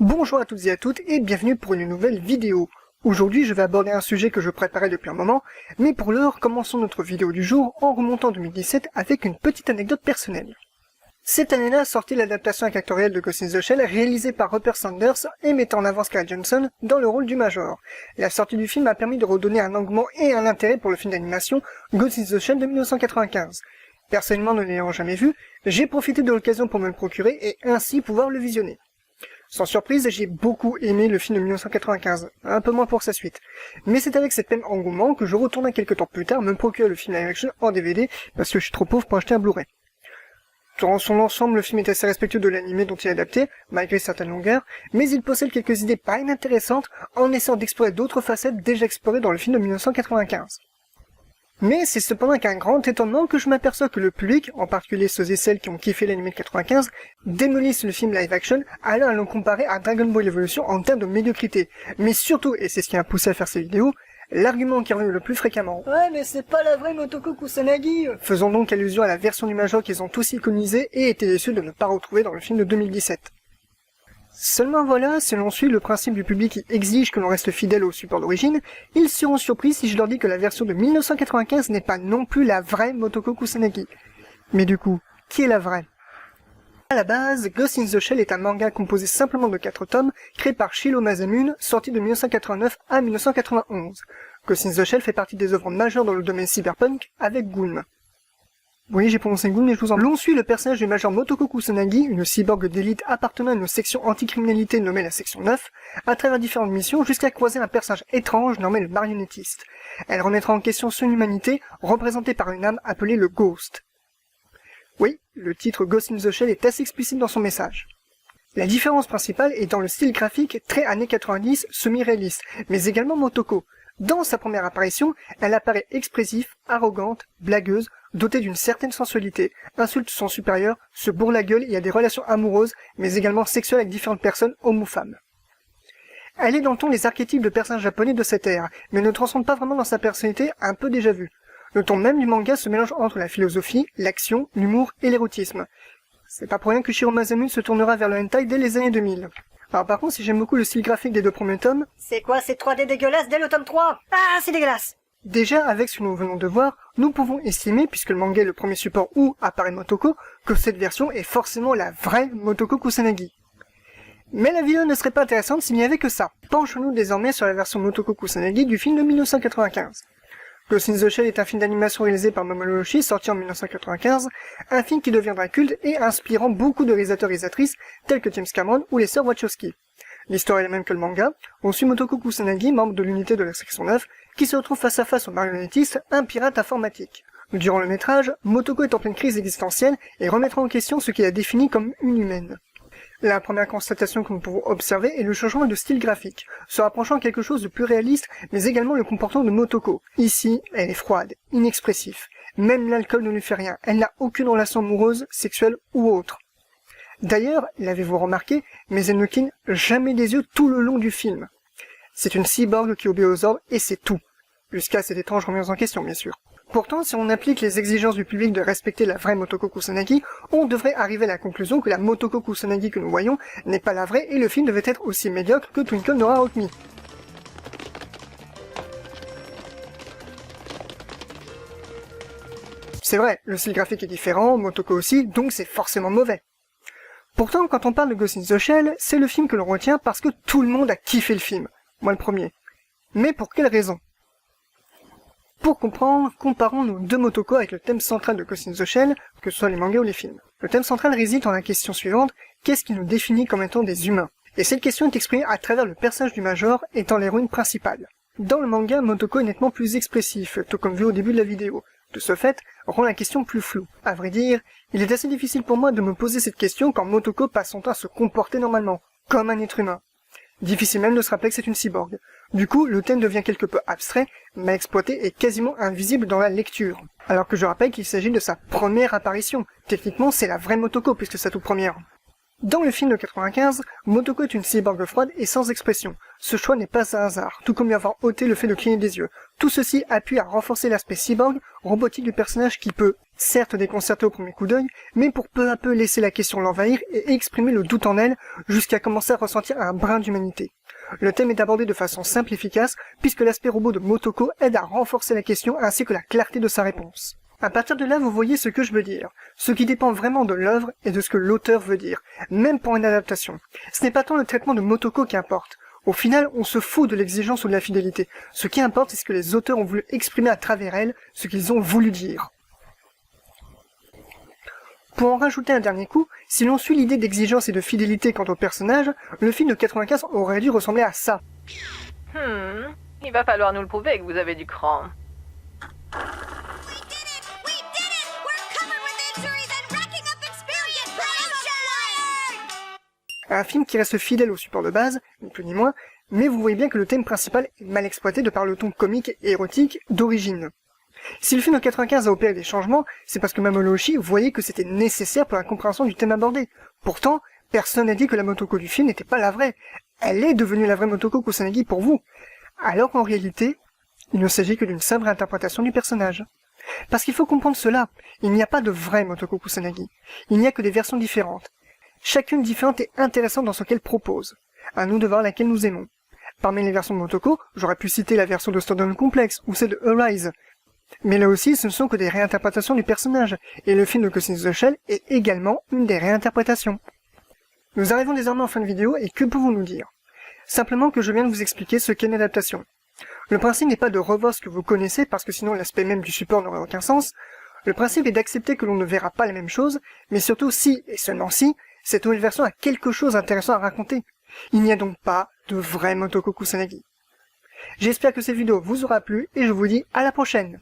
Bonjour à toutes et à toutes et bienvenue pour une nouvelle vidéo. Aujourd'hui je vais aborder un sujet que je préparais depuis un moment, mais pour l'heure commençons notre vidéo du jour en remontant en 2017 avec une petite anecdote personnelle. Cette année-là sortit l'adaptation actorielle de Ghost in the Shell réalisée par Rupert Sanders et mettant en avant Scarlett Johansson dans le rôle du Major. La sortie du film a permis de redonner un engouement et un intérêt pour le film d'animation Ghost in the Shell de 1995. Personnellement ne l'ayant jamais vu, j'ai profité de l'occasion pour me le procurer et ainsi pouvoir le visionner. Sans surprise, j'ai beaucoup aimé le film de 1995, un peu moins pour sa suite. Mais c'est avec cet même engouement que je retourne quelques temps plus tard me procurer le film live action en DVD, parce que je suis trop pauvre pour acheter un Blu-ray. Dans son ensemble, le film est assez respectueux de l'animé dont il est adapté, malgré certaines longueurs, mais il possède quelques idées pas inintéressantes en essayant d'explorer d'autres facettes déjà explorées dans le film de 1995. Mais c'est cependant avec un grand étonnement que je m'aperçois que le public, en particulier ceux et celles qui ont kiffé l'anime de 95, démolissent le film live action allant à le comparer à Dragon Ball Evolution en termes de médiocrité. Mais surtout, et c'est ce qui m'a poussé à faire ces vidéos, l'argument qui revient le plus fréquemment. Ouais mais c'est pas la vraie Motoko Kusanagi. Faisant donc allusion à la version du Major qu'ils ont tous iconisée et étaient déçus de ne pas retrouver dans le film de 2017. Seulement voilà, si l'on suit le principe du public qui exige que l'on reste fidèle au support d'origine, ils seront surpris si je leur dis que la version de 1995 n'est pas non plus la vraie Motoko Kusanagi. Mais du coup, qui est la vraie? À la base, Ghost in the Shell est un manga composé simplement de 4 tomes, créé par Shiro Masamune, sorti de 1989 à 1991. Ghost in the Shell fait partie des œuvres majeures dans le domaine cyberpunk, avec Gulm. Oui, j'ai prononcé Gulm, mais je vous en... L'on suit le personnage du Major Motoko Kusanagi, une cyborg d'élite appartenant à une section anticriminalité nommée la section 9, à travers différentes missions jusqu'à croiser un personnage étrange nommé le marionnettiste. Elle remettra en question son humanité, représentée par une âme appelée le Ghost. Oui, le titre Ghost in the Shell est assez explicite dans son message. La différence principale est dans le style graphique très années 90, semi-réaliste, mais également Motoko. Dans sa première apparition, elle apparaît expressive, arrogante, blagueuse, dotée d'une certaine sensualité, insulte son supérieur, se bourre la gueule et a des relations amoureuses, mais également sexuelles avec différentes personnes, hommes ou femmes. Elle est dans le ton les archétypes de personnages japonais de cette ère, mais ne transcende pas vraiment dans sa personnalité un peu déjà vue. Le ton même du manga se mélange entre la philosophie, l'action, l'humour et l'érotisme. C'est pas pour rien que Shiro Masamune se tournera vers le hentai dès les années 2000. Alors par contre, si j'aime beaucoup le style graphique des 2 premiers tomes... C'est quoi ces 3D dégueulasses dès le tome 3? Ah, c'est dégueulasse! Déjà, avec ce que nous venons de voir, nous pouvons estimer, puisque le manga est le premier support où apparaît Motoko, que cette version est forcément la vraie Motoko Kusanagi. Mais la vidéo ne serait pas intéressante s'il n'y avait que ça. Penchons-nous désormais sur la version Motoko Kusanagi du film de 1995. Ghost in the Shell est un film d'animation réalisé par Mamoru Oshii, sorti en 1995, un film qui deviendra culte et inspirant beaucoup de réalisateurs et réalisatrices tels que James Cameron ou les sœurs Wachowski. L'histoire est la même que le manga, on suit Motoko Kusanagi, membre de l'unité de la section 9, qui se retrouve face à face au marionnettiste, un pirate informatique. Durant le métrage, Motoko est en pleine crise existentielle et remettra en question ce qu'il a défini comme une humaine. La première constatation que nous pouvons observer est le changement de style graphique, se rapprochant à quelque chose de plus réaliste, mais également le comportement de Motoko. Ici, elle est froide, inexpressive. Même l'alcool ne lui fait rien, elle n'a aucune relation amoureuse, sexuelle ou autre. D'ailleurs, l'avez-vous remarqué, mais elle ne cligne jamais des yeux tout le long du film. C'est une cyborg qui obéit aux ordres et c'est tout. Jusqu'à cette étrange remise en question, bien sûr. Pourtant, si on applique les exigences du public de respecter la vraie Motoko Kusanagi, on devrait arriver à la conclusion que la Motoko Kusanagi que nous voyons n'est pas la vraie et le film devait être aussi médiocre que Twinkle Nora Rock Me. C'est vrai, le style graphique est différent, Motoko aussi, donc c'est forcément mauvais. Pourtant, quand on parle de Ghost in the Shell, c'est le film que l'on retient parce que tout le monde a kiffé le film. Moi le premier. Mais pour quelle raison? Pour comprendre, comparons nos 2 Motoko avec le thème central de Ghost in the Shell, que ce soit les mangas ou les films. Le thème central réside en la question suivante, qu'est-ce qui nous définit comme étant des humains? Et cette question est exprimée à travers le personnage du Major étant l'héroïne principale. Dans le manga, Motoko est nettement plus expressif, tout comme vu au début de la vidéo. De ce fait, rend la question plus floue. À vrai dire, il est assez difficile pour moi de me poser cette question quand Motoko passe son temps à se comporter normalement, comme un être humain. Difficile même de se rappeler que c'est une cyborg. Du coup, le thème devient quelque peu abstrait, mal exploité et quasiment invisible dans la lecture. Alors que je rappelle qu'il s'agit de sa première apparition. Techniquement, c'est la vraie Motoko puisque c'est sa toute première. Dans le film de 95, Motoko est une cyborg froide et sans expression. Ce choix n'est pas un hasard, tout comme lui avoir ôté le fait de cligner des yeux. Tout ceci appuie à renforcer l'aspect cyborg, robotique du personnage qui peut, certes déconcerter au premier coup d'œil, mais pour peu à peu laisser la question l'envahir et exprimer le doute en elle, jusqu'à commencer à ressentir un brin d'humanité. Le thème est abordé de façon simple et efficace, puisque l'aspect robot de Motoko aide à renforcer la question ainsi que la clarté de sa réponse. À partir de là, vous voyez ce que je veux dire. Ce qui dépend vraiment de l'œuvre et de ce que l'auteur veut dire, même pour une adaptation. Ce n'est pas tant le traitement de Motoko qui importe. Au final, on se fout de l'exigence ou de la fidélité. Ce qui importe, c'est ce que les auteurs ont voulu exprimer à travers elle, ce qu'ils ont voulu dire. Pour en rajouter un dernier coup, si l'on suit l'idée d'exigence et de fidélité quant au personnage, le film de 95 aurait dû ressembler à ça. Il va falloir nous le prouver que vous avez du cran. Un film qui reste fidèle au support de base, ni plus ni moins, mais vous voyez bien que le thème principal est mal exploité de par le ton comique et érotique d'origine. Si le film de 95 a opéré des changements, c'est parce que Mamoru Oshii voyait que c'était nécessaire pour la compréhension du thème abordé. Pourtant, personne n'a dit que la Motoko du film n'était pas la vraie. Elle est devenue la vraie Motoko Kusanagi pour vous. Alors qu'en réalité, il ne s'agit que d'une simple interprétation du personnage. Parce qu'il faut comprendre cela, il n'y a pas de vraie Motoko Kusanagi. Il n'y a que des versions différentes. Chacune différente et intéressante dans ce qu'elle propose. À nous de voir laquelle nous aimons. Parmi les versions de Motoko, j'aurais pu citer la version de Stardom Complex ou celle de Arise. Mais là aussi, ce ne sont que des réinterprétations du personnage, et le film de Ghost in the Shell est également une des réinterprétations. Nous arrivons désormais en fin de vidéo, et que pouvons-nous dire? Simplement que je viens de vous expliquer ce qu'est une adaptation. Le principe n'est pas de revoir ce que vous connaissez, parce que sinon l'aspect même du support n'aurait aucun sens. Le principe est d'accepter que l'on ne verra pas la même chose, mais surtout si, et seulement si, cette nouvelle version a quelque chose d'intéressant à raconter. Il n'y a donc pas de vrai Motoko Kusanagi. J'espère que cette vidéo vous aura plu, et je vous dis à la prochaine.